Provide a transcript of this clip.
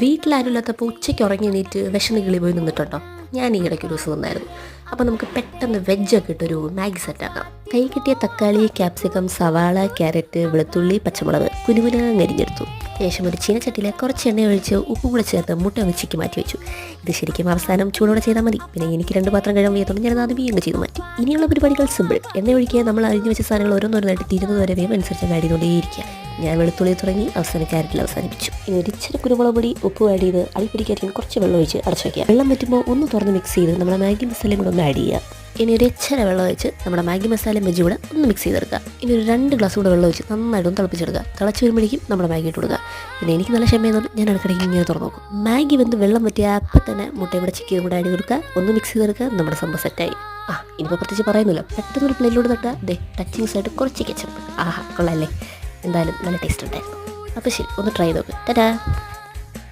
വീട്ടിലാരുമില്ലാത്തപ്പോൾ ഉച്ചയ്ക്ക് ഉറങ്ങി എണീറ്റ് വിശന്ന് കിളി പോയി നിന്നിട്ടുണ്ടോ? ഞാൻ ഈ ഇടയ്ക്ക് ഒരു ദിവസം നിന്നായിരുന്നു. അപ്പോൾ നമുക്ക് പെട്ടെന്ന് വെജൊക്കെ ഇട്ടൊരു മാഗി സെറ്റാക്കാം. കൈ കിട്ടിയ തക്കാളി, ക്യാപ്സിക്കം, സവാള, ക്യാരറ്റ്, വെളുത്തുള്ളി, പച്ചമുളക് കുനുകുന അരിഞ്ഞെടുത്തു. ശേഷം ഒരു ചീനച്ചട്ടിയിൽ കുറച്ച് എണ്ണ ഒഴിച്ച് ഉപ്പും കൂടെ ചേർത്ത് മുട്ട ഒന്ന് ചിക്കി മാറ്റി വെച്ചു. ഇത് ശരിക്കും അവസാനം ചൂടോടെ ചെയ്താൽ മതി. പിന്നെ എനിക്ക് 2 പാത്രം കഴുകാൻ വയ്യാത്തതുകൊണ്ട് ഞാനത് ആദ്യം അങ്ങ് ചെയ്ത് മാറ്റി. ഇനിയുള്ള പരിപാടികൾ സിമ്പിൾ. എണ്ണ ഒഴിക്കുക, നമ്മൾ അരിഞ്ഞു വെച്ച സാധനങ്ങൾ ഓരോന്നോരോന്നായിട്ട് തീരുന്നത് വരെ വേവ് അനുസരിച്ച് ആഡ് ചെയ്തുകൊണ്ടേയിരിക്കുക. ഞാൻ വെളുത്തുള്ളി തുടങ്ങി അവസാനം ക്യാരറ്റിൽ അവസാനിപ്പിച്ചു. ഇനി ഒരു ഇച്ചിരി കുരുമുളക് പൊടി, ഉപ്പ് ആഡ് ചെയ്ത് അടിപ്പിടിക്കായിരിക്കും കുറച്ച് വെള്ളം ഒഴിച്ച് അടച്ചു വയ്ക്കുക. വെള്ളം പറ്റുമ്പോൾ ഒന്ന് തുറന്ന് മിക്സ് ചെയ്ത് നമ്മുടെ മാഗി മസാലയും കൂടെ ഒന്ന് ആഡ് ചെയ്യുക. ഇനി ഒരു ഇച്ചിരി വെള്ളം ഒഴിച്ച് നമ്മുടെ മാഗി മസാലയും വെജ് കൂടെ ഒന്ന് മിക്സ് ചെയ്തെടുക്കുക. ഇനി ഒരു 2 ഗ്ലാസ് കൂടെ വെള്ളം ഒഴിച്ച് നന്നായിട്ടൊന്ന് തിളപ്പിച്ചെടുക്കുക. തിളച്ച് വരുമ്പോഴേക്കും നമ്മുടെ മാഗി ഇട്ട് കൊടുക്കുക. പിന്നെ എനിക്ക് നല്ല ക്ഷമയെന്നുണ്ട്, ഞാൻ ഇടയ്ക്കിടയ്ക്ക് ഇങ്ങനെ തുറന്നു നോക്കും. മാഗി വെന്ത് വെള്ളം പറ്റിയ അപ്പം തന്നെ മുട്ടയും കൂടെ ചിക്കനും കൂടെ ആഡ് ചെയ്ത് കൊടുക്കുക. ഒന്ന് മിക്സ് ചെയ്തെടുക്കുക. നമ്മുടെ സംഭവം സെറ്റായി. ഇനിയിപ്പോൾ പ്രത്യേകിച്ച് പറയുന്നില്ല, പെട്ടെന്ന് ഒരു പ്ലേറ്റിലൂടെ തട്ടുക. ടച്ചിങ്സ് ആയിട്ട് കുറച്ച് കെച്ചപ്പ്. കൊള്ളാമല്ലേ? എന്തായാലും നല്ല ടേസ്റ്റ് ഉണ്ടായിരുന്നു. അപ്പോൾ ശരി, ഒന്ന് ട്രൈ ചെയ്ത് നോക്ക്. ടാറ്റാ.